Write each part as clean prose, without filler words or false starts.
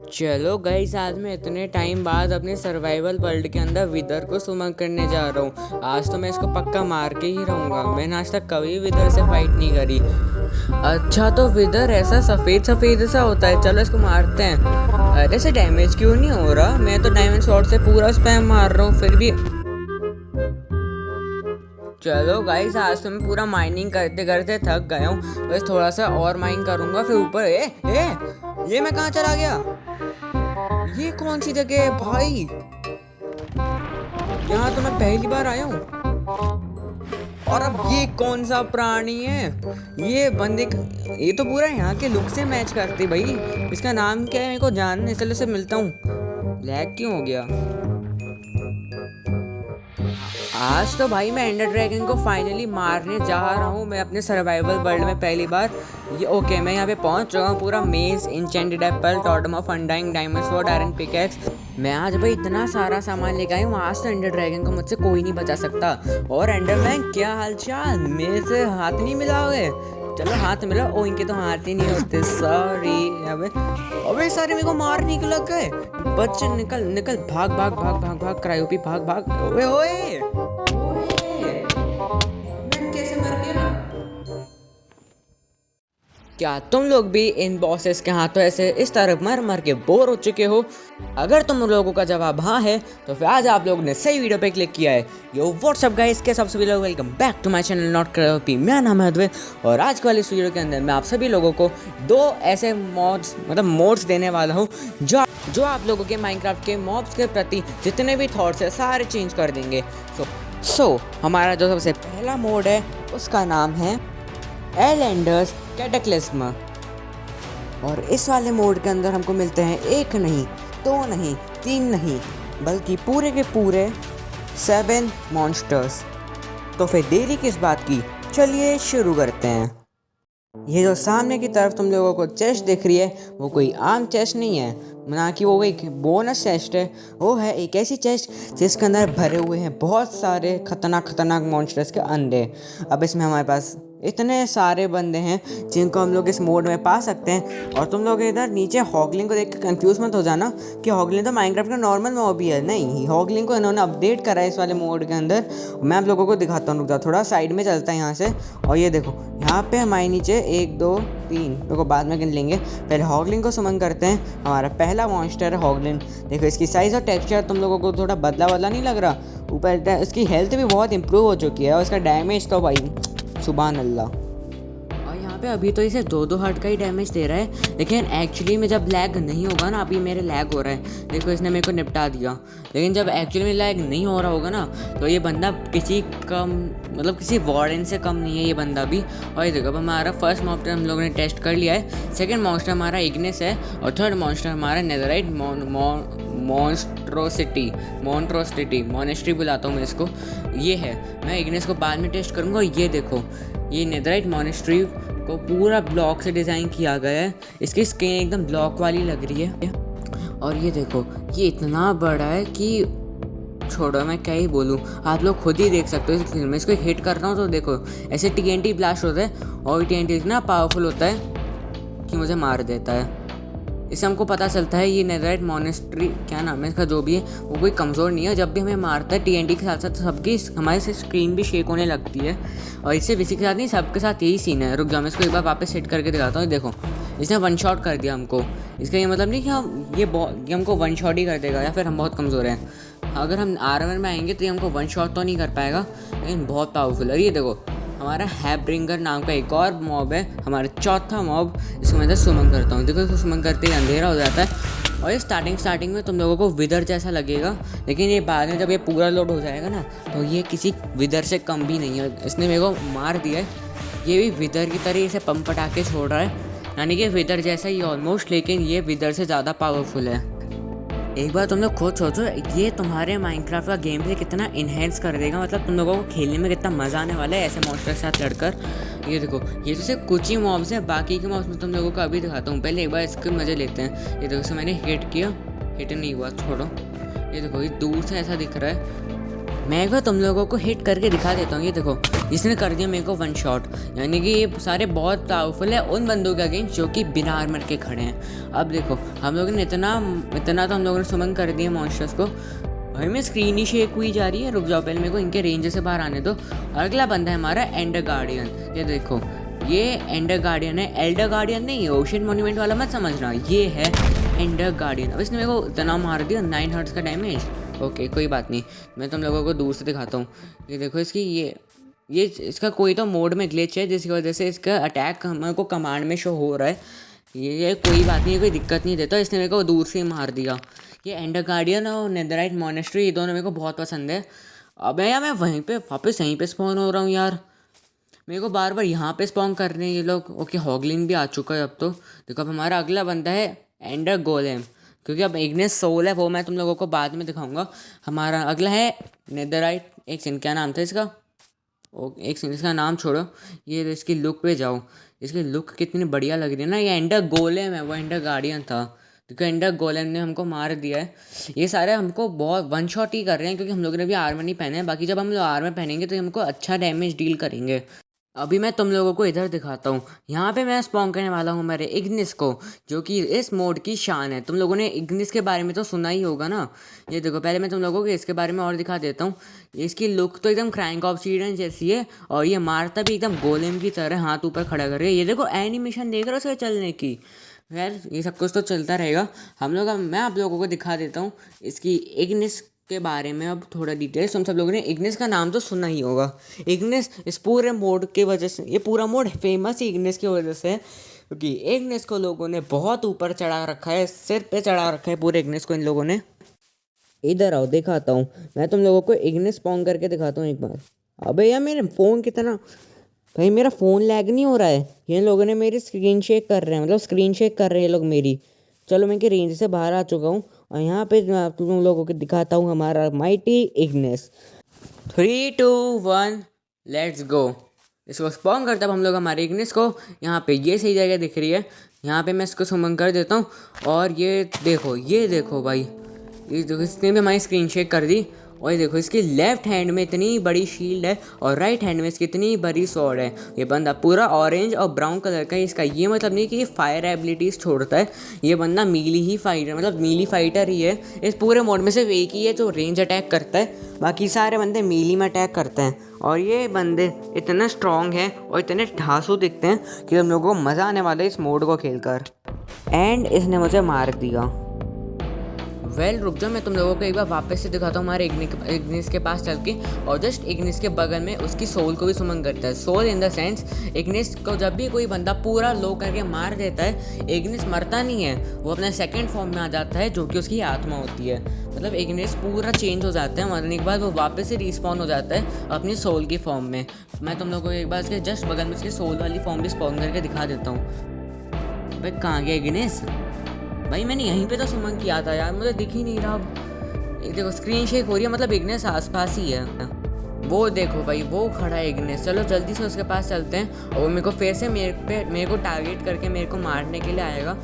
चलो गाइस, आज मैं इतने टाइम बाद अपने सर्वाइवल वर्ल्ड के अंदर विदर को सुमन करने जा रहा हूँ। आज तो मैं इसको पक्का मार के ही रहूँगा। मैंने आज तक कभी विदर से फाइट नहीं करी। अच्छा, तो विदर ऐसा सफ़ेद सफ़ेद सा होता है। चलो इसको मारते हैं। अरे से डैमेज क्यों नहीं हो रहा? मैं तो डायमंड शॉट से पूरा स्पैम मार रहा हूँ फिर भी। चलो गाइस, आज तो मैं पूरा माइनिंग करते करते थक गया हूँ। बस थोड़ा सा और माइन करूँगा फिर ऊपर। ये मैं कहाँ चला गया? ये कौन सी जगह है भाई? यहाँ तो मैं पहली बार आया हूँ। और अब ये कौन सा प्राणी है? ये बंदे ये तो पूरा यहाँ के लुक से मैच करते भाई। इसका नाम क्या है मेरे को जानने, चलो से मिलता हूँ। लैग क्यों हो गया? आज तो भाई मैं एंडर ड्रैगन को फाइनली मारने जा रहा हूँ। मैं अपने सर्वाइवल वर्ल्ड में पहली बार। ये ओके, मैं यहाँ पे पहुँच चुका हूँ। पूरा मेज, enchanted Apple, Tatum of undying, diamond sword, iron pickaxe. मैं आज भाई इतना सारा सामान लेके आई हूँ। आज तो एंडर ड्रैगन को मुझसे कोई नहीं बचा सकता। और एंडरमैन, क्या हालचाल? मेरे से हाथ नहीं मिलाओगे? चलो हाथ मिला। ओ, इनके तो हाथ ही नहीं होते, सॉरी। अबे सारे मेरे को मारने के लग गए। बच्चे निकल निकल, भाग भाग भाग भाग भाग, क्रायोपी भाग भाग। ओए ओए, मैं कैसे मर गया? क्या तुम लोग भी इन बॉसेस के हाथों ऐसे इस तरह मर मर के बोर हो चुके हो? अगर तुम लोगों का जवाब हाँ है तो फिर आज आप लोगों ने सही वीडियो पे क्लिक किया है। यो व्हाट्सअप गाइस, के सब सभी लोग welcome back to my channel not क्रायोपी। मेरा नाम है अद्वैत और आज के वाले इस वीडियो के अंदर मैं आप सभी लोगों को दो ऐसे मोड्स देने वाला हूँ जो आप लोगों के माइनक्राफ्ट के मॉब्स के प्रति जितने भी थॉट्स है सारे चेंज कर देंगे। सो हमारा जो सबसे पहला मोड है उसका नाम है एलेंडर्स कैटेक्लिस्म। और इस वाले मोड के अंदर हमको मिलते हैं एक नहीं, दो नहीं, तीन नहीं, बल्कि पूरे के पूरे 7 मॉन्स्टर्स। तो फिर देरी किस बात की, चलिए शुरू करते हैं। ये जो सामने की तरफ तुम लोगों को चेस्ट दिख रही है वो कोई आम चेस्ट नहीं है, ना कि वो एक बोनस चेस्ट है। वो है एक ऐसी चेस्ट जिसके अंदर भरे हुए हैं बहुत सारे खतरनाक मॉन्स्टर्स के अंडे। अब इसमें हमारे पास इतने सारे बंदे हैं जिनको हम लोग इस मोड में पा सकते हैं। और तुम लोग इधर नीचे हॉगलिंग को देख के कंफ्यूज मत हो जाना कि हॉगलिंग तो माइनक्राफ्ट का नॉर्मल मॉब ही है। नहीं, हॉगलिंग को इन्होंने अपडेट करा है इस वाले मोड के अंदर। मैं आप लोगों को दिखाता हूँ, रुक जाओ, थोड़ा साइड में चलता है यहाँ से। और ये देखो, यहाँ पे हमारे नीचे 1 2 3 को बाद में गिन लेंगे। पहले हॉगलिंग को समन करते हैं। हमारा पहला मॉन्स्टर है हॉगलिंग। देखो इसकी साइज़ और टेक्सचर तुम लोगों को थोड़ा बदला नहीं लग रहा? ऊपर इसकी हेल्थ भी बहुत इंप्रूव हो चुकी है और इसका डैमेज तो भाई सुभान अल्लाह। और यहाँ पे अभी तो इसे 2 हार्ट का ही डैमेज दे रहा है, लेकिन एक्चुअली में जब लैग नहीं होगा ना, अभी मेरे लैग हो रहा है, देखो इसने मेरे को निपटा दिया। लेकिन जब एक्चुअली में लैग नहीं हो रहा होगा ना तो ये बंदा किसी वार्डन से कम नहीं है ये बंदा भी। और ये देखो, अब हमारा फर्स्ट मॉन्स्टर हम लोगों ने टेस्ट कर लिया है। सेकेंड मॉन्स्टर हमारा इग्निस है और थर्ड मॉन्स्टर हमारा नेदरराइट मॉनेस्ट्री बुलाता हूँ मैं इसको। ये है, मैं इग्निस को बाद में टेस्ट करूँगा। ये देखो, ये नेदरराइट मॉनेस्ट्री को पूरा ब्लॉक से डिज़ाइन किया गया है। इसकी स्किन एकदम ब्लॉक वाली लग रही है। और ये देखो, ये इतना बड़ा है कि छोड़ो, मैं क्या ही बोलूँ, आप लोग खुद ही देख सकते हो इस फिल्म में। इसको हिट कर रहा हूँ तो देखो ऐसे TNT ब्लास्ट होता है और TNT इतना पावरफुल होता है कि मुझे मार देता है। इससे हमको पता चलता है ये नेदरराइट मॉनेस्ट्री, क्या नाम है इसका, जो भी है, वो कोई कमज़ोर नहीं है। जब भी हमें मारता है TNT के साथ साथ सबकी हमारे से स्क्रीन भी शेक होने लगती है। और इससे किसी के साथ नहीं, सबके साथ यही सीन है। रुक जाओ, मैं इसको एक बार वापस सेट करके दिखाता हूँ। देखो, इसने 1 शॉट कर दिया हमको। इसका ये मतलब नहीं कि ये हमको 1 शॉट ही कर देगा या फिर हम बहुत कमज़ोर हैं। अगर हम आर्मर में आएंगे तो ये हमको 1 शॉट तो नहीं कर पाएगा, लेकिन बहुत पावरफुल है। ये देखो, हमारा हैब्रिंगर नाम का एक और मॉब है, हमारा चौथा मॉब। इसको मैं सुमन करता हूँ। देखो, इसको सुमन करते ही अंधेरा हो जाता है। और ये स्टार्टिंग में तुम लोगों को विदर जैसा लगेगा, लेकिन ये बाद में जब ये पूरा लोड हो जाएगा ना तो ये किसी विदर से कम भी नहीं है। इसने मेरे को मार दिया है। ये भी विदर की तरह इसे पंप पटा के छोड़ रहा है, यानी कि विदर जैसा ही ऑलमोस्ट, लेकिन ये विदर से ज़्यादा पावरफुल है। एक बार तुम लोग खुद सोचो, ये तुम्हारे माइनक्राफ्ट का गेम प्ले कितना इन्हेंस कर देगा। मतलब तुम लोगों को खेलने में कितना मज़ा आने वाला है ऐसे मॉन्स्टर के साथ लड़कर। ये देखो, ये तो सिर्फ कुछ ही मॉब्स हैं, बाकी के मॉब्स में तुम लोगों को अभी दिखाता हूँ। पहले एक बार इसके मज़े लेते हैं। ये देखो, इसे मैंने हिट किया, हिट नहीं हुआ, छोड़ो। ये देखो, ये दूर से ऐसा दिख रहा है, मैं एक बार तुम लोगों को हिट करके दिखा देता हूँ। ये देखो, इसने कर दिया मेरे को वन शॉट, यानी कि ये सारे बहुत पावरफुल है उन बंदों के अगेंस्ट जो कि बिना आर्मर के खड़े हैं। अब देखो हम लोगों ने इतना तो हम लोगों ने सुमन कर दिया मॉन्स्टर्स को। भाई मैं स्क्रीन ही शेक हुई जा रही है, रुक जाओ पहले मेरे को इनके रेंज से बाहर आने दो। अगला बंदा है हमारा एंडर गार्डियन। ये देखो ये एंडर गार्डियन है, एल्डर गार्डियन नहीं, ओशन मॉन्यूमेंट वाला मत समझना, ये है एंडर गार्डियन। अब इसने मेरे को इतना मार दिया 9 हर्ट्ज का डैमेज। ओके कोई बात नहीं, मैं तुम लोगों को दूर से दिखाता हूँ। ये देखो इसकी ये इसका कोई तो मोड में ग्लिच है जिसकी वजह से इसका अटैक हमारे को कमांड में शो हो रहा है। ये कोई बात नहीं, कोई दिक्कत नहीं देता, इसने मेरे को दूर से ही मार दिया। ये एंडर गार्डियन और नेदरराइट मॉनेस्ट्री ये दोनों मेरे को बहुत पसंद है। अब यार मैं वहीं पे वापस यहीं पे स्पॉन हो रहा हूँ यार, मेरे को बार बार यहाँ पे स्पॉन कर रहे हैं ये लोग। ओके हॉगलिन भी आ चुका है अब तो। देखो अब हमारा अगला बंदा है एंडर गोलेम, क्योंकि अब इग्निस सोल है वो मैं तुम लोगों को बाद में दिखाऊंगा। हमारा अगला है नेदरराइट, एक सेकंड क्या नाम था इसका, एक सेकंड इसका नाम छोड़ो, ये इसकी लुक पे जाओ, इसकी लुक कितनी बढ़िया लग रही है ना। ये एंडर गोलेम है, वो एंडर गार्डियन था, क्योंकि एंडर गोलेम ने हमको मार दिया है। ये सारे हमको बहुत वन शॉट ही कर रहे हैं क्योंकि हम लोगों ने भी आर्मर नहीं पहने हैं। बाकी जब हम लोग आर्मर पहनेंगे तो हमको अच्छा डैमेज डील करेंगे। अभी मैं तुम लोगों को इधर दिखाता हूँ। यहाँ पे मैं स्पॉन करने वाला हूँ मेरे इग्निस को, जो कि इस मोड की शान है। तुम लोगों ने इग्निस के बारे में तो सुना ही होगा ना। ये देखो पहले मैं तुम लोगों को इसके बारे में और दिखा देता हूँ। इसकी लुक तो एकदम क्रैंक ऑब्सीडियन जैसी है, और ये मारता भी एकदम गोलेम की तरह हाथ ऊपर खड़ा कर रही है। ये देखो एनिमेशन देख रहे हो उसके चलने की। खैर ये सब कुछ तो चलता रहेगा। मैं आप लोगों को दिखा देता हूँ इसकी इग्निस के बारे में अब थोड़ा डिटेल्स। तुम सब लोगों ने इग्निस का नाम तो सुना ही होगा। इग्निस इस पूरे मोड के वजह से, ये पूरा मोड फेमस ही इग्निस की वजह से है, क्योंकि इग्निस को लोगों ने बहुत ऊपर चढ़ा रखा है, सिर पे चढ़ा रखा है पूरे इग्निस को इन लोगों ने। इधर आओ दिखाता हूँ, मैं तुम लोगों को इग्निस स्पॉन करके दिखाता हूँ एक बार। अबे यार मेरे फ़ोन कितना, भाई मेरा फ़ोन लैग नहीं हो रहा है? ये लोगों ने मेरी स्क्रीन शेक कर रहे हैं, मतलब स्क्रीन शेक कर रहे हैं ये लोग मेरी। चलो मैं इनकी रेंज से बाहर आ चुका हूँ और यहाँ पे मैं तुम लोगों को दिखाता हूँ हमारा माइटी इग्निस। 3 2 1 let's go. इसको स्पॉन करता हूँ हम लोग हमारे इग्निस को। यहाँ पे ये सही जगह दिख रही है, यहाँ पे मैं इसको सुमन कर देता हूँ। और ये देखो भाई, ये देखो इसने भी हमारी स्क्रीन शेक कर दी। और ये देखो इसकी लेफ्ट हैंड में इतनी बड़ी शील्ड है और राइट हैंड में इसकी इतनी बड़ी स्वॉर्ड है। ये बंदा पूरा ऑरेंज और ब्राउन कलर का है। इसका ये मतलब नहीं कि ये फायर एबिलिटीज़ छोड़ता है, ये बंदा मीली ही फाइटर, मतलब मीली फाइटर ही है। इस पूरे मोड में सिर्फ एक ही है जो रेंज अटैक करता है, बाकी सारे बंदे मीली में अटैक करते हैं। और ये बंदे इतने स्ट्रॉन्ग हैं और इतने ढांसू दिखते हैं कि हम लोगों को मज़ा आने वाला है इस मोड को खेलकर। एंड इसने मुझे मार दिया। रुक जाओ, मैं तुम लोगों को एक बार वापस से दिखाता हूँ हमारे इग्निस के पास चल के। और जस्ट इग्निस के बगल में उसकी सोल को भी सुमन करता है। सोल इन द सेंस, इग्निस को जब भी कोई बंदा पूरा लो करके मार देता है, इग्निस मरता नहीं है, वो अपने सेकंड फॉर्म में आ जाता है जो कि उसकी आत्मा होती है। मतलब इग्निस पूरा चेंज हो जाता है, मरने के बाद वो वापस से रिस्पॉन हो जाता है अपनी सोल की फॉर्म में। मैं तुम लोगों को एक बार इसके जस्ट बगल में उसकी सोल वाली फॉर्म भी स्पॉन करके दिखा देता हूँ। भाई कहाँ गया इग्निस? भाई मैंने यहीं पे तो सुमन किया था यार, मुझे दिख ही नहीं रहा। अब एक देखो स्क्रीन शेक हो रही है, मतलब इग्निस आसपास ही है। वो देखो भाई वो खड़ा है इग्निस। चलो जल्दी से उसके पास चलते हैं। और वो मेरे को फिर से मेरे को टारगेट करके मेरे को मारने के लिए आएगा।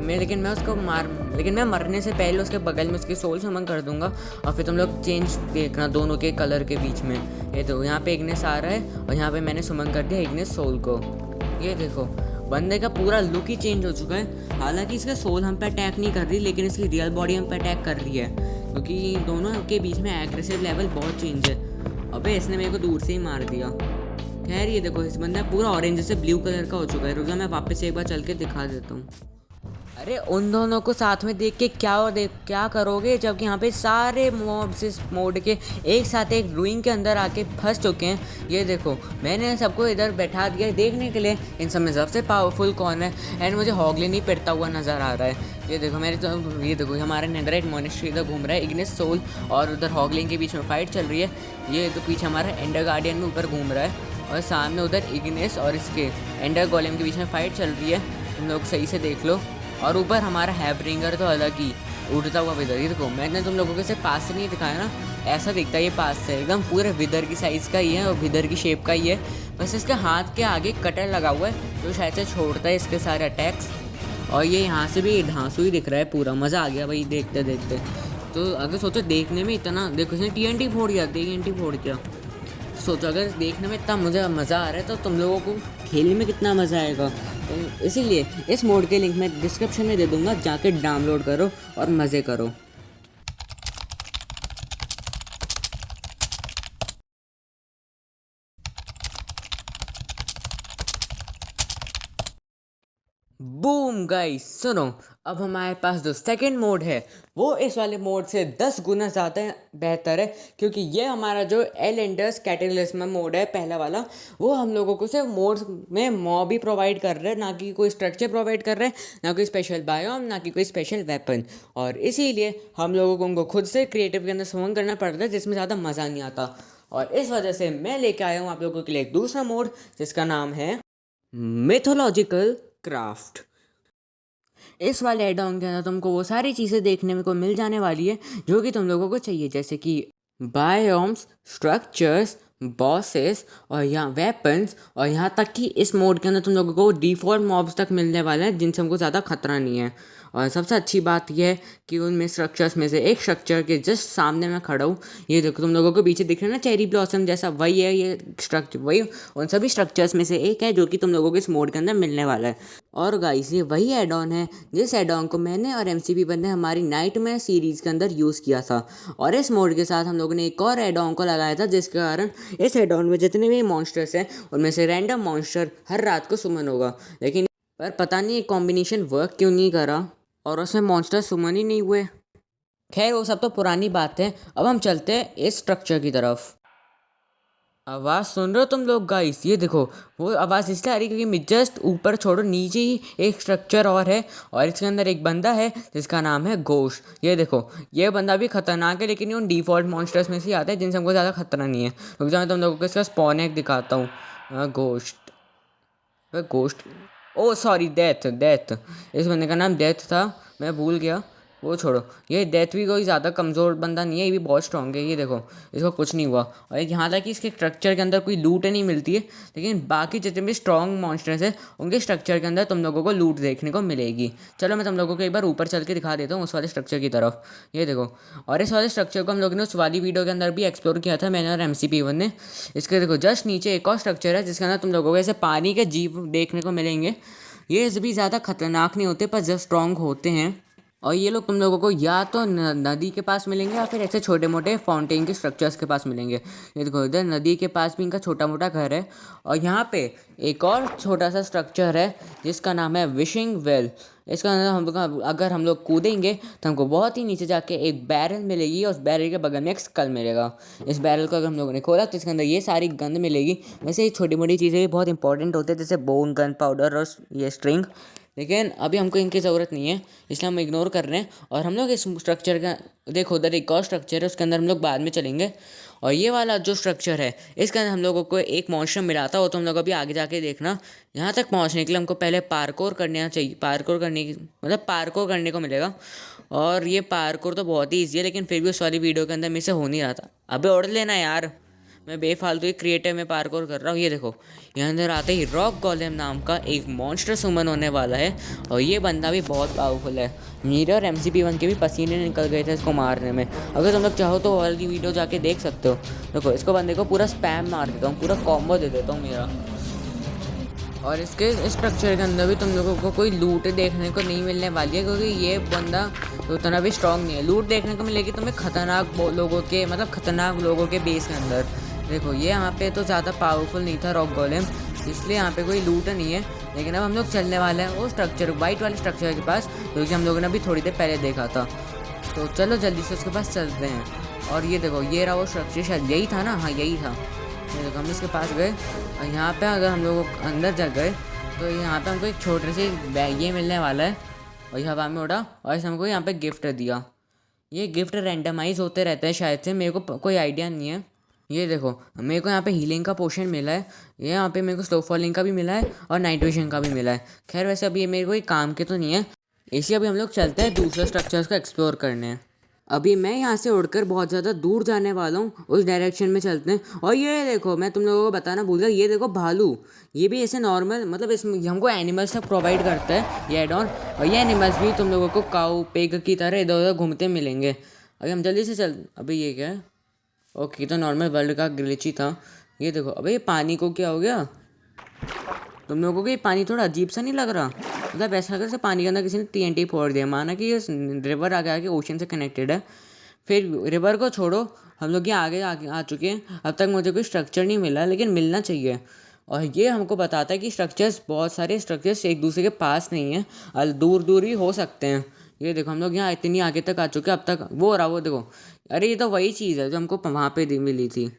लेकिन मैं मरने से पहले उसके बगल में उसकी सोल सुमन कर दूंगा। और फिर तुम लोग चेंज देखना दोनों के कलर के बीच में। ये तो यहाँ पे इग्निस आ रहा है और यहाँ पे मैंने सुमन कर दिया इग्निस सोल को। ये देखो बंदे का पूरा लुक ही चेंज हो चुका है। हालांकि इसका सोल हम पे अटैक नहीं कर रही, लेकिन इसकी रियल बॉडी हम पे अटैक कर रही है, क्योंकि दोनों के बीच में एग्रेसिव लेवल बहुत चेंज है। अबे इसने मेरे को दूर से ही मार दिया। खैर ये देखो इस बंदा पूरा ऑरेंज से ब्लू कलर का हो चुका है। रुका मैं वापस से एक बार चल के दिखा देता हूँ। अरे उन दोनों को साथ में देख के क्या करोगे, जबकि यहाँ पे सारे मॉब्स इस मोड के एक साथ एक रूइंग के अंदर आके फंस चुके हैं। ये देखो मैंने सबको इधर बैठा दिया देखने के लिए इन सब में सबसे पावरफुल कौन है। एंड मुझे हॉगलिन ही पिटता हुआ नज़र आ रहा है। ये देखो हमारे नेदरराइट मॉनेस्ट्री इधर घूम रहा है इग्निस सोल, और उधर हॉगलिन के बीच में फाइट चल रही है। ये तो पीछे हमारा एंडर गार्डियन में ऊपर घूम रहा है, और सामने उधर इग्निस और इसके एंडर गोलेम के बीच में फाइट चल रही है। तुम लोग सही से देख लो। और ऊपर हमारा हैब्रिंगर तो अलग ही उड़ता हुआ विदर। ये देखो मैंने तुम लोगों को सिर्फ पास से नहीं दिखाया ना, ऐसा दिखता है ये पास से, एकदम पूरे विदर की साइज़ का ही है और विदर की शेप का ही है। बस इसके हाथ के आगे कटर लगा हुआ है जो शायद से छोड़ता है इसके सारे अटैक्स। और ये यहाँ से भी ढांसू ही दिख रहा है पूरा। मज़ा आ गया भाई देखते देखते। तो अगर सोचो देखने में इतना, देखो इसने TNT फोड़ दिया, TNT फोड़ दिया। सोचो अगर देखने में इतना मुझे मज़ा आ रहा है तो तुम लोगों को खेलने में कितना मज़ा आएगा। तो इसीलिए इस मोड के लिंक मैं डिस्क्रिप्शन में दे दूँगा, जाके डाउनलोड करो और मज़े करो। बूम गाइस, सुनो, अब हमारे पास जो सेकंड मोड है वो इस वाले मोड से 10 गुना ज़्यादा बेहतर है, क्योंकि ये हमारा जो एलेंडर्स कैटेलिस्म मोड है पहला वाला, वो हम लोगों को सिर्फ मोड्स में मॉब ही प्रोवाइड कर रहे हैं, ना कि कोई स्ट्रक्चर प्रोवाइड कर रहे हैं, ना कोई स्पेशल बायोम, ना कि कोई स्पेशल वेपन। और इसीलिए हम लोगों को उनको खुद से क्रिएटिव के अंदर समन करना पड़ता है, जिसमें ज़्यादा मज़ा नहीं आता। और इस वजह से मैं लेके आया हूँ आप लोगों के लिए एक दूसरा मोड, जिसका नाम है मिथोलॉजिकल क्राफ्ट। इस वाले एड ऑन के अंदर तुमको वो सारी चीज़ें देखने में को मिल जाने वाली है जो कि तुम लोगों को चाहिए, जैसे कि बायोम्स, स्ट्रक्चर्स, बॉसेस और यहाँ वेपन्स, और यहाँ तक कि इस मोड के अंदर तुम लोगों को डिफ़ॉल्ट मॉब्स तक मिलने वाले हैं जिनसे हमको ज़्यादा खतरा नहीं है। और सबसे अच्छी बात यह है कि उनमें स्ट्रक्चर्स में से एक स्ट्रक्चर के जस्ट सामने मैं खड़ा हूँ, ये देखो तुम लोगों को पीछे दिख रहा है ना चेरी ब्लॉसम जैसा, वही है ये स्ट्रक्चर, वही उन सभी स्ट्रक्चर्स में से एक है जो कि तुम लोगों को इस मोड के अंदर मिलने वाला है। और गाइस ये वही एड ऑन है जिस एड ऑन को मैंने और MCP बंदे हमारी नाइटमेयर सीरीज़ के अंदर यूज़ किया था। और इस मोड के साथ हम लोगों ने एक और एड ऑन को लगाया था, जिसके कारण इस एड ऑन में जितने भी मॉन्स्टर्स हैं उनमें से रैंडम मॉन्स्टर हर रात को सुमन होगा। लेकिन पर पता नहीं ये कॉम्बिनेशन वर्क क्यों नहीं करा और उसमें मॉन्स्टर सुमन ही नहीं हुए। खैर वो सब तो पुरानी बात है, अब हम चलते हैं इस स्ट्रक्चर की तरफ। आवाज़ सुन रहे हो तुम लोग गाइस? ये देखो वो आवाज़ इसलिए आ रही है क्योंकि जस्ट ऊपर छोड़ो नीचे ही एक स्ट्रक्चर और है, और इसके अंदर एक बंदा है जिसका नाम है घोष। ये देखो ये बंदा भी खतरनाक है, लेकिन ये उन डिफ़ॉल्ट मॉन्स्टर्स में से आता है जिनसे हमको ज़्यादा खतरा नहीं है। रुक जाओ मैं तुम लोगों को इसका स्पॉन एक दिखाता हूँ। घोस्ट, घोस्ट, ओ सॉरी डेथ, डेथ, इस बंदे का नाम डेथ था, मैं भूल गया। वो छोड़ो, ये डेथ भी कोई ज़्यादा कमज़ोर बंदा नहीं है, ये भी बहुत स्ट्रॉन्ग है। ये देखो इसको कुछ नहीं हुआ। और यहाँ तक कि इसके स्ट्रक्चर के अंदर कोई लूट नहीं मिलती है, लेकिन बाकी जितने भी स्ट्रॉन्ग मॉन्स्टर्स हैं उनके स्ट्रक्चर के अंदर तुम लोगों को लूट देखने को मिलेगी। चलो मैं तुम लोगों को एक बार ऊपर चल के दिखा देता हूँ उस वाले स्ट्रक्चर की तरफ। ये देखो, और इस वाले स्ट्रक्चर को हम लोगों ने उस वाली वीडियो के अंदर भी एक्सप्लोर किया था, मैंने और MCP1 ने। इसके देखो जस्ट नीचे एक और स्ट्रक्चर है जिसके अंदर तुम लोगों को ऐसे पानी के जीव देखने को मिलेंगे। ये भी ज़्यादा खतरनाक नहीं होते पर जस्ट स्ट्रॉन्ग होते हैं, और ये लोग तुम लोगों को या तो नदी के पास मिलेंगे या फिर ऐसे छोटे मोटे फाउंटेन के स्ट्रक्चर्स के पास मिलेंगे। ये देखो इधर नदी के पास भी इनका छोटा मोटा घर है, और यहाँ पे एक और छोटा सा स्ट्रक्चर है जिसका नाम है विशिंग वेल। इसका अगर हम लोग कूदेंगे तो हमको बहुत ही नीचे जाके एक बैरल मिलेगी, और उस बैरल के बगल में एक स्कल मिलेगा। इस बैरल को अगर हम लोगों ने खोला तो इसके अंदर ये सारी गंद मिलेगी। वैसे ये छोटी मोटी चीज़ें भी बहुत इंपॉर्टेंट होती है, जैसे बोन, गन पाउडर और ये स्ट्रिंग, लेकिन अभी हमको इनकी ज़रूरत नहीं है इसलिए हम इग्नोर कर रहे हैं। और हम लोग इस स्ट्रक्चर का देखो उधर एक और स्ट्रक्चर है, उसके अंदर हम लोग बाद में चलेंगे। और ये वाला जो स्ट्रक्चर है इसके अंदर हम लोगों को एक मॉन्स्टर मिला था, वो तो हम लोग अभी आगे जाके देखना। यहाँ तक पहुँचने के लिए हमको पहले पार्कोर करना चाहिए, पार्कोर करने को मिलेगा। और ये पार्कोर तो बहुत ही ईजी है, लेकिन फिर भी उस वाली वीडियो के अंदर मेरे से हो नहीं रहा था। अबे उड़ लेना यार, मैं बेफालतू ही क्रिएटिव में पार्कोर कर रहा हूँ। ये देखो यहाँ अंदर आते ही रॉक गोलेम नाम का एक मॉन्स्टर सुमन होने वाला है, और ये बंदा भी बहुत पावरफुल है। मेरे और MCP1 के भी पसीने निकल गए थे इसको मारने में। अगर तुम लोग चाहो तो वाली वीडियो जाके देख सकते हो। देखो इसको बंदे को पूरा स्पैम मार देता हूँ, पूरा कॉम्बो दे देता हूँ मेरा। और इसके स्ट्रक्चर के अंदर भी तुम लोगों को कोई लूट देखने को नहीं मिलने वाली है, क्योंकि ये बंदा उतना भी स्ट्रॉन्ग नहीं है। लूट देखने को मिलेगी तुम्हें खतरनाक लोगों के, खतरनाक लोगों के बेस के अंदर। देखो ये यहाँ पे तो ज़्यादा पावरफुल नहीं था रॉक गोलेम, इसलिए यहाँ पे कोई लूट नहीं है। लेकिन अब हम लोग चलने वाले हैं वो स्ट्रक्चर, वाइट वाले स्ट्रक्चर के पास, क्योंकि हम लोगों ने अभी थोड़ी देर पहले देखा था। तो चलो जल्दी से उसके पास चलते हैं। और ये देखो ये रहा वो स्ट्रक्चर, शायद यही था ना, हाँ यही था। ये देखो हम इसके पास गए, और यहाँ पे अगर हम लोग अंदर चल गए तो यहाँ पे हमको एक छोटे से बैग ये मिलने वाला है, और ये हवा में उड़ा, और इसे हमको यहाँ पे गिफ्ट दिया। ये गिफ्ट रैंडमाइज होते रहते हैं शायद से, मेरे को कोई आइडिया नहीं है। ये देखो मेरे को यहाँ पे हीलिंग का पोशन मिला है, ये यहाँ पे मेरे को स्लो फॉलिंग का भी मिला है, और नाइट विजन का भी मिला है। खैर वैसे अभी ये मेरे को काम के तो नहीं है, इसलिए अभी हम लोग चलते हैं दूसरे स्ट्रक्चर्स को एक्सप्लोर करने। अभी मैं यहाँ से उड़कर बहुत ज़्यादा दूर जाने वाला हूँ, उस डायरेक्शन में चलते हैं। और ये देखो मैं तुम लोगों को बताना भूल गया, ये देखो भालू, ये भी ऐसे नॉर्मल इसमें हमको एनिमल्स तक प्रोवाइड करता है ये एड ऑन। और ये एनिमल्स भी तुम लोगों को काऊ पेग की तरह इधर उधर घूमते मिलेंगे। अभी हम जल्दी से चल। अभी ये क्या है? ओके, तो नॉर्मल वर्ल्ड का ग्लिच ही था। ये देखो, अबे ये पानी को क्या हो गया? तुम लोगों को ये पानी थोड़ा अजीब सा नहीं लग रहा? मतलब ऐसा लग रहा है जैसे पानी के अंदर किसी ने TNT फोड़ दिया, माना कि ये रिवर आगे आगे ओशन से कनेक्टेड है। फिर रिवर को छोड़ो, हम लोग यहाँ आगे आगे आ चुके हैं। अब तक मुझे कोई स्ट्रक्चर नहीं मिला, लेकिन मिलना चाहिए। और ये हमको बताता है कि स्ट्रक्चर्स, बहुत सारे स्ट्रक्चर्स एक दूसरे के पास नहीं हैं, दूर दूर ही हो सकते हैं। ये देखो, हम लोग यहाँ इतनी आगे तक आ चुके हैं। अब तक वो रहा, वो देखो। अरे ये तो वही चीज़ है जो हमको वहाँ पे मिली थी।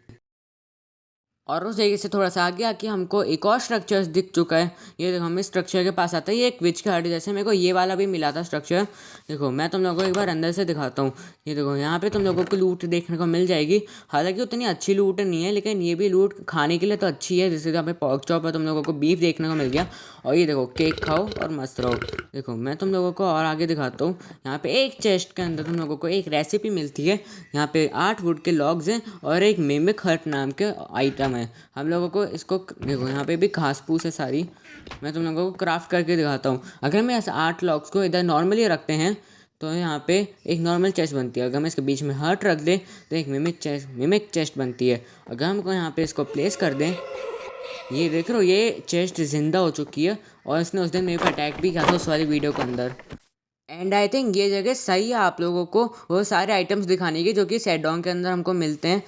और उस जगह से थोड़ा सा आगे आके हमको एक और स्ट्रक्चर दिख चुका है। ये देखो, हम इस स्ट्रक्चर के पास आते हैं। ये एक विच का हट जैसे मेरे को ये वाला भी मिला था स्ट्रक्चर। देखो, मैं तुम लोगों को एक बार अंदर से दिखाता हूँ। ये देखो, यहाँ पे तुम लोगों को लूट देखने को मिल जाएगी। हालांकि उतनी अच्छी लूट नहीं है, लेकिन ये भी लूट खाने के लिए तो अच्छी है। जैसे यहाँ पे पॉर्क चॉप है, तुम लोगों को बीफ देखने को मिल गया। और ये देखो, केक खाओ और मस्त रहो। देखो, मैं तुम लोगों को और आगे दिखाता हूँ। यहाँ पे एक चेस्ट के अंदर तुम लोगों को एक रेसिपी मिलती है। यहाँ पे 8 वुड के लॉग्स हैं और एक मिमिक हर्ट नाम के आइटम है। हम लोगों को इसको देखो, यहाँ पे भी घास फूस है सारी। मैं तुम लोगों को क्राफ्ट करके दिखाता हूँ। अगर मैं ऐसे 8 लॉग्स को इधर नॉर्मली रखते हैं तो यहाँ पे एक नॉर्मल चेस्ट बनती है। अगर मैं इसके बीच में हर्ट रख दें तो एक मिमिक चेस्ट बनती है। अगर हमको यहाँ पे इसको प्लेस कर दें, ये देख रहे हो, ये चेस्ट जिंदा हो चुकी है। और इसने उस दिन मेरे पर अटैक भी किया था उस वाली वीडियो के अंदर। एंड आई थिंक ये जगह सही है आप लोगों को वो सारे आइटम्स दिखाने की जो कि सेडोंग के अंदर हमको मिलते हैं।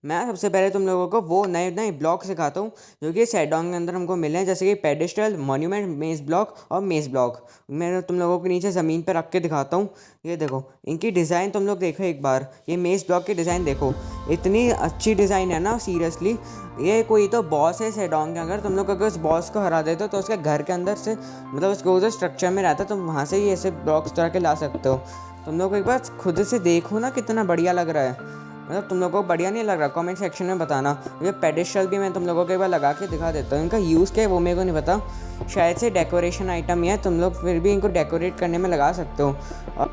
मैं सबसे पहले तुम लोगों को वो नए नए ब्लॉक सिखाता हूँ जो कि सेडोंग के अंदर हमको मिले हैं, जैसे कि पेडिस्टल, मॉन्यूमेंट, मेज ब्लॉक और मेज ब्लॉक। मैं तुम लोगों को नीचे ज़मीन पर रख के दिखाता हूँ। ये देखो, इनकी डिज़ाइन तुम लोग देखो एक बार। ये मेज ब्लॉक की डिज़ाइन देखो, इतनी अच्छी डिज़ाइन है ना, सीरियसली। ये कोई तो बॉस है सेडोंग के। अगर तुम लोग अगर उस बॉस को हरा देते हो तो उसके घर के अंदर से, मतलब उसको उधर स्ट्रक्चर में रहता है, तो वहाँ से ही ऐसे ब्लॉक्स तरह के ला सकते हो। तुम लोग एक बार खुद से देखो ना, कितना बढ़िया लग रहा है। मतलब तुम लोगों को बढ़िया नहीं लग रहा? कमेंट सेक्शन में बताना। ये पेडिस्टल भी मैं तुम लोगों को एक बार लगा के दिखा देता हूँ। इनका यूज़ क्या है वो मेरे को नहीं पता, शायद से डेकोरेशन आइटम ही है। तुम लोग फिर भी इनको डेकोरेट करने में लगा सकते हो।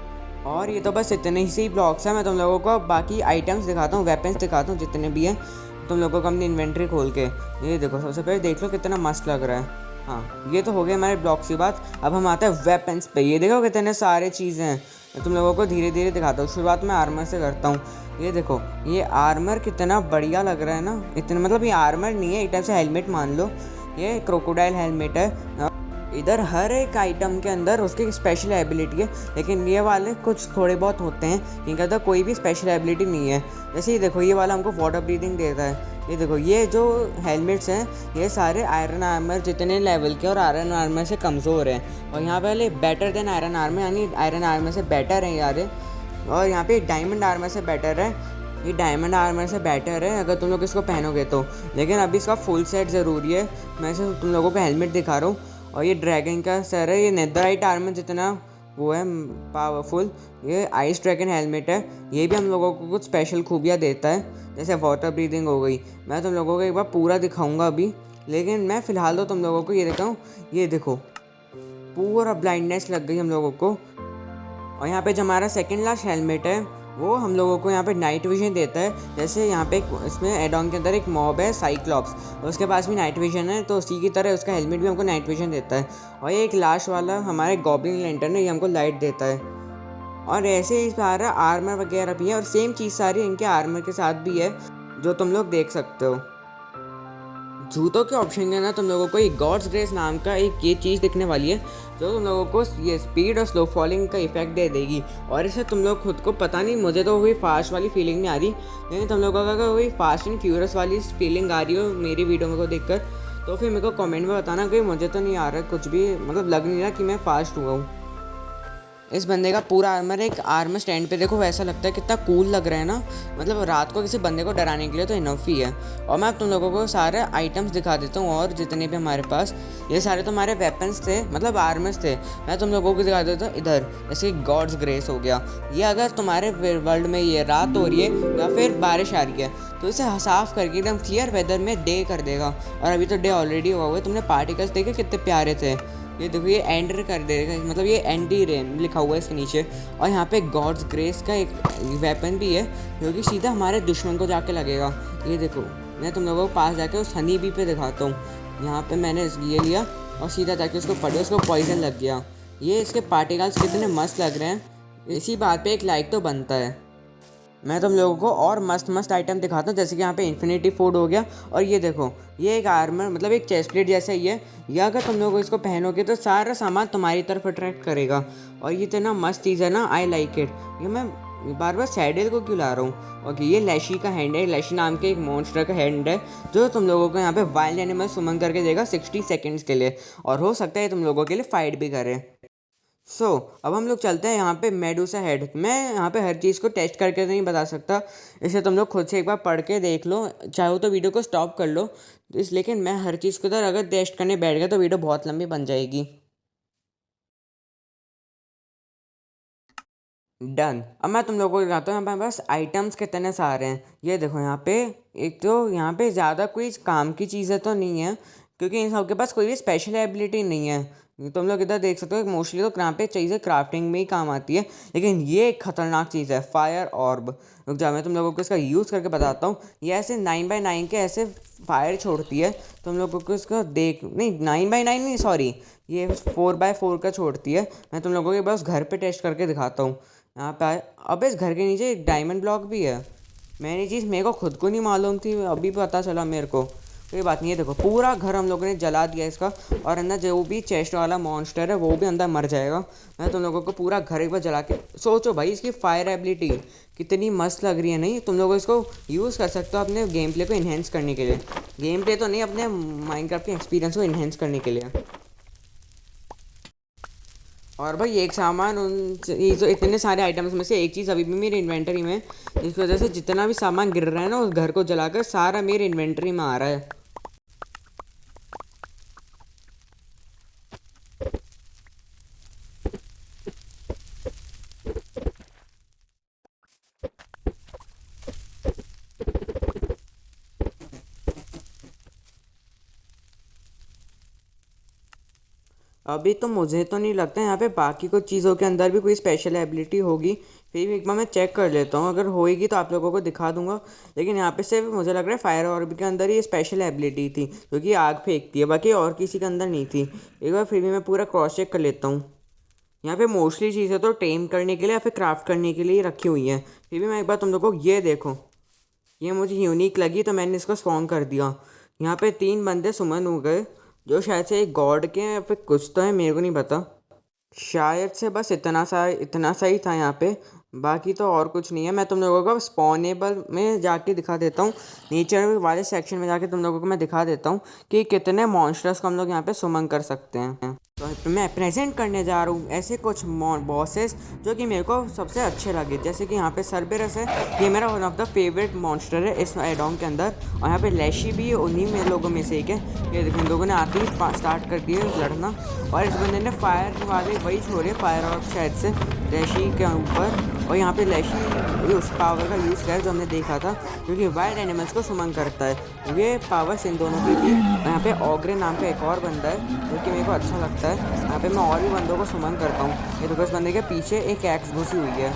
और ये तो बस इतने ही ब्लॉक्स हैं। मैं तुम लोगों को बाकी आइटम्स दिखाता हूँ, वेपन्स दिखाता हूँ जितने भी हैं तुम लोगों को अपनी इन्वेंट्री खोल के। ये देखो, सबसे पहले देख लो कितना मस्त लग रहा है। हाँ, ये तो हो गया हमारे ब्लॉक्स की बात। अब हम आते हैं वेपन्स पे। ये देखो कितने सारे चीज़ें हैं। मैं तुम लोगों को धीरे धीरे दिखाता हूँ। शुरुआत में आर्मर से करता हूँ। ये देखो, ये आर्मर कितना बढ़िया लग रहा है ना। इतना, मतलब ये आर्मर नहीं है, एक टाइप से हेलमेट मान लो। ये क्रोकोडाइल हेलमेट है। इधर हर एक आइटम के अंदर उसकी स्पेशल एबिलिटी है, लेकिन ये वाले कुछ थोड़े बहुत होते हैं, इनके अंदर कोई भी स्पेशल एबिलिटी नहीं है। जैसे ये देखो, ये वाला हमको वाटर ब्रीदिंग देता है। ये देखो, ये जो हेलमेट्स हैं ये सारे आयरन आर्मर जितने लेवल के और आयरन आर्मर से कमज़ोर हैं। और यहाँ पे बेटर देन आयरन आर्मर, यानी आयरन आर्मर से बेटर है यार। और यहाँ पे डायमंड आर्मर से बेटर है। ये डायमंड आर्मर से बेटर है अगर तुम लोग इसको पहनोगे तो। लेकिन अभी इसका फुल सेट ज़रूरी है। मैं सिर्फ तुम लोगों को हेलमेट दिखा रहा हूँ। और ये ड्रैगन का सर है। ये नेदराइट आर्मर जितना वो है पावरफुल। ये आइस ड्रैगन हेलमेट है। ये भी हम लोगों को कुछ स्पेशल खूबियाँ देता है, जैसे वाटर ब्रीदिंग हो गई। मैं तुम लोगों को एक बार पूरा दिखाऊंगा अभी, लेकिन मैं फ़िलहाल तो तुम लोगों को ये दिखाऊँ। ये देखो, पूरा ब्लाइंडनेस लग गई हम लोगों को। और यहाँ पे जो हमारा सेकेंड लास्ट हेलमेट है वो हम लोगों को यहाँ पे नाइट विजन देता है। जैसे यहाँ पे इसमें एडॉन के अंदर एक मॉब है साइक्लॉप्स, उसके पास भी नाइट विजन है, तो उसी की तरह उसका हेलमेट भी हमको नाइट विजन देता है। और ये एक लास्ट वाला हमारे गॉब्लिन लैंटर्न है, ये हमको लाइट देता है। और ऐसे ही सारा आर्मर वगैरह भी है, और सेम चीज़ सारी इनके आर्मर के साथ भी है जो तुम लोग देख सकते हो। जूतों के ऑप्शन के अंदर तुम लोगों को एक गॉड्स ग्रेस नाम का एक ये चीज़ दिखने वाली है जो तुम लोगों को ये स्पीड और स्लो फॉलिंग का इफेक्ट दे देगी। और इसे तुम लोग खुद को, पता नहीं, मुझे तो वही फास्ट वाली फीलिंग नहीं आ रही, लेकिन तुम लोगों का अगर वही फास्ट एंड फ्यूरियस वाली फीलिंग आ रही हो मेरी वीडियो में को देखकर, तो फिर मेरे को कमेंट में बताना कि मुझे तो नहीं आ रहा कुछ भी, मतलब लग नहीं रहा कि मैं फास्ट हुआ हूँ। इस बंदे का पूरा आर्मर एक आर्मर स्टैंड पे देखो, वैसा लगता है, कितना कूल लग रहा है ना। मतलब रात को किसी बंदे को डराने के लिए तो इनफ ही है। और मैं अब तुम लोगों को सारे आइटम्स दिखा देता हूँ, और जितने भी हमारे पास, ये सारे तो हमारे वेपन्स थे, मतलब आर्मर्स थे। मैं तुम लोगों को दिखा देता हूँ इधर, जैसे गॉड्स ग्रेस हो गया। ये अगर तुम्हारे वर्ल्ड में ये रात हो रही है या फिर बारिश आ रही है तो इसे साफ करके एकदम क्लियर वेदर में डे कर देगा। और अभी तो डे ऑलरेडी हुआ हुआ है। तुमने पार्टिकल्स देखे कितने प्यारे थे। ये देखो, ये एंडर कर देगा, मतलब ये एंटी रेन लिखा हुआ है इसके नीचे। और यहाँ पे गॉड्स ग्रेस का एक वेपन भी है जो कि सीधा हमारे दुश्मन को जाके लगेगा। ये देखो, मैं तुम लोगों को पास जाके उस हनी बी पे दिखाता हूँ। यहाँ पे मैंने ये लिया और सीधा जाके उसको पढ़े, उसको पॉइजन लग गया। ये इसके पार्टिकल्स कितने मस्त लग रहे हैं। इसी बात पे एक लाइक तो बनता है। मैं तुम लोगों को और मस्त मस्त आइटम दिखाता हूँ, जैसे कि यहाँ पे इन्फिनिटी फूड हो गया। और ये देखो, ये एक आर्मर मतलब एक चेस्ट प्लेट जैसा ही है। ये अगर तुम लोग इसको पहनोगे तो सारा सामान तुम्हारी तरफ अट्रैक्ट करेगा। और ये इतना मस्त चीज़ है ना, आई लाइक इट। ये मैं बार बार सैडल को क्यों ला रहा हूँ। ओके, ये लैशी का हैंड है। लैशी नाम के एक मॉन्स्टर का हैंड है जो तुम लोगों को यहाँ पे वाइल्ड एनिमल सुमन करके देगा 60 सेकेंड्स के लिए। और हो सकता है तुम लोगों के लिए फाइट भी करे। अब हम लोग चलते हैं यहाँ पे मेडूसा हेड। मैं यहाँ पे हर चीज़ को टेस्ट करके नहीं बता सकता, इसे तुम लोग खुद से एक बार पढ़ के देख लो, चाहो तो वीडियो को स्टॉप कर लो। लेकिन मैं हर चीज़ को उधर अगर टेस्ट करने बैठ गया तो वीडियो बहुत लंबी बन जाएगी। डन। अब मैं तुम लोगों को दिखाता हूँ यहाँ पे बस आइटम्स कितने सारे हैं। ये देखो यहाँ पे, एक तो यहाँ पे ज़्यादा कोई काम की चीज़ें तो नहीं है, क्योंकि इन सबके पास कोई भी स्पेशल एबिलिटी नहीं है। तुम लोग इधर देख सकते हो, मोस्टली तो यहाँ पे चीज़ें क्राफ्टिंग में ही काम आती है। लेकिन ये एक खतरनाक चीज़ है, फायर ऑर्ब। रुक जाओ, मैं तुम लोगों को इसका यूज़ करके बताता हूँ। ये ऐसे 9x9 के ऐसे फायर छोड़ती है। तुम लोगों को इसका देख, नहीं 9x9 नहीं, सॉरी, ये 4x4 का छोड़ती है। मैं तुम लोगों के बस घर पे टेस्ट करके दिखाता हूँ। यहाँ पे आए। अब इस घर के नीचे एक डायमंड ब्लॉक भी है। मैंने चीज़ मेरे को खुद को नहीं मालूम थी, अभी पता चला मेरे को। कोई बात नहीं है। देखो, पूरा घर हम लोगों ने जला दिया इसका। और अंदर जो भी चेस्ट वाला मॉन्स्टर है वो भी अंदर मर जाएगा। मैं तुम लोगों को पूरा घर एक बार जला के, सोचो भाई इसकी फायर एबिलिटी कितनी मस्त लग रही है। नहीं, तुम लोग इसको यूज़ कर सकते हो अपने गेम प्ले को इन्हेंस करने के लिए। गेम प्ले तो नहीं, अपने माइनक्राफ्ट के एक्सपीरियंस को इन्हेंस करने के लिए। और भाई एक सामान उन ये जो इतने सारे आइटम्स में से एक चीज़ अभी भी मेरे इन्वेंटरी में, जिसकी वजह से जितना भी सामान गिर रहा है ना उस घर को जलाकर सारा मेरे इन्वेंटरी में आ रहा है। अभी तो मुझे तो नहीं लगता यहाँ पे बाकी कुछ चीज़ों के अंदर भी कोई स्पेशल एबिलिटी होगी। फिर भी एक बार मैं चेक कर लेता हूँ, अगर होएगी तो आप लोगों को दिखा दूंगा। लेकिन यहाँ पे से मुझे लग रहा है फायर ऑर्ब के अंदर ही स्पेशल एबिलिटी थी, क्योंकि आग फेंकती है, बाकी और किसी के अंदर नहीं थी। एक बार फिर भी मैं पूरा क्रॉस चेक कर लेता हूँ। यहाँ पे मोस्टली चीज़ें तो टेम करने के लिए या फिर क्राफ्ट करने के लिए ही रखी हुई हैं। फिर भी मैं एक बार तुम लोगों को ये देखो, ये मुझे यूनिक लगी तो मैंने इसको स्पॉन कर दिया। यहाँ पे 3 बंदे सुमन हो गए, जो शायद से एक गॉड के हैं या फिर कुछ तो है, मेरे को नहीं पता। शायद से बस इतना सा ही था यहाँ पे, बाकी तो और कुछ नहीं है। मैं तुम लोगों को स्पॉनेबल में जाके दिखा देता हूँ, नेचर वाले सेक्शन में जाके तुम लोगों को मैं दिखा देता हूँ कि कितने मॉन्स्टर्स को हम लोग यहाँ पे सुमन कर सकते हैं। तो मैं प्रेजेंट करने जा रहा हूँ ऐसे कुछ बॉसेस जो कि मेरे को सबसे अच्छे लगे। जैसे कि यहाँ पे सर्बेरस है, ये मेरा one of the favourite monster है इस एडॉन के अंदर। और यहाँ पे लैशी भी उन्हीं में लोगों में से एक है। ये देखो, इन लोगों ने आते ही स्टार्ट कर दिया लड़ना। और इस बंदे ने फायर वाले वही छोड़े, फायर और शायद से लैशी के ऊपर। और यहाँ पे लैशी उस पावर का यूज़ किया जो हमने देखा था, क्योंकि वाइल्ड एनिमल्स को सुमन करता है। ये पावर्स इन दोनों की थी। और यहाँ पे ऑग्रे नाम पे एक और बंदा है जो कि मेरे को अच्छा लगता है। यहाँ पे मैं और भी बंदों को सुमन करता हूँ। ये देखो, इस बंदे के पीछे एक एक्स घुसी हुई है।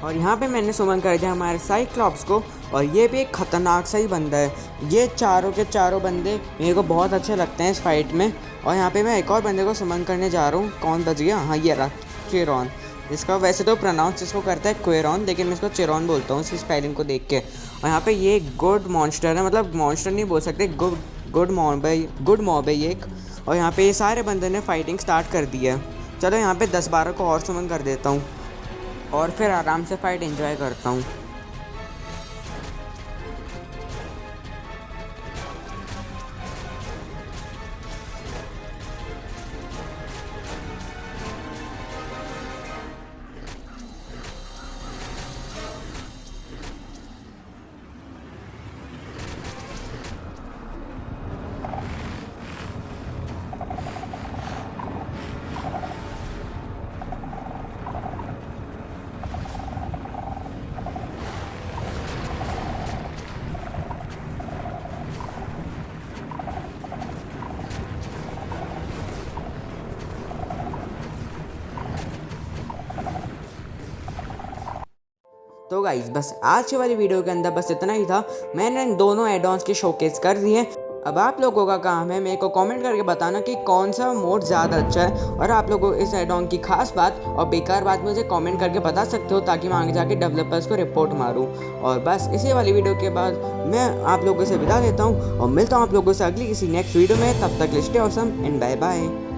और यहाँ पे मैंने सुमन कर दिया हमारे साइक्लॉप्स को। और ये भी एक खतरनाक सा ही बंदा है। ये चारों के चारों बंदे मेरे को बहुत अच्छे लगते हैं इस फाइट में। और यहाँ पे मैं एक और बंदे को सुमन करने जा रहा हूँ। कौन बच गया? हाँ, ये रहा, चेरॉन। इसका वैसे तो प्रोनाउंस इसको करता है क्वेरॉन, लेकिन मैं इसको चेरॉन बोलता हूँ इसकी स्पेलिंग को देख के। और यहाँ पे ये गुड मॉन्स्टर है, मतलब मॉन्स्टर नहीं बोल सकते, गुड मॉब है ये एक। और यहाँ पे ये सारे बंदे ने फाइटिंग स्टार्ट कर दी है। चलो यहाँ पे 10-12 को और सुमन कर देता हूँ और फिर आराम से फाइट एंजॉय करता हूँ। तो गाइस, बस आज की वाली वीडियो के अंदर बस इतना ही था। मैंने इन दोनों एड ऑन्स के शोकेस कर दिए। अब आप लोगों का काम है मेरे को कमेंट करके बताना कि कौन सा मोड ज़्यादा अच्छा है, और आप लोगों इस ऐड ऑन की खास बात और बेकार बात मुझे कमेंट करके बता सकते हो, ताकि मैं आगे जाके डेवलपर्स को रिपोर्ट मारूं। और बस इसी वाली वीडियो के बाद मैं आप लोगों से विदा लेता हूं और मिलता हूं आप लोगों से अगली किसी नेक्स्ट वीडियो में। तब तक stay awesome and bye bye.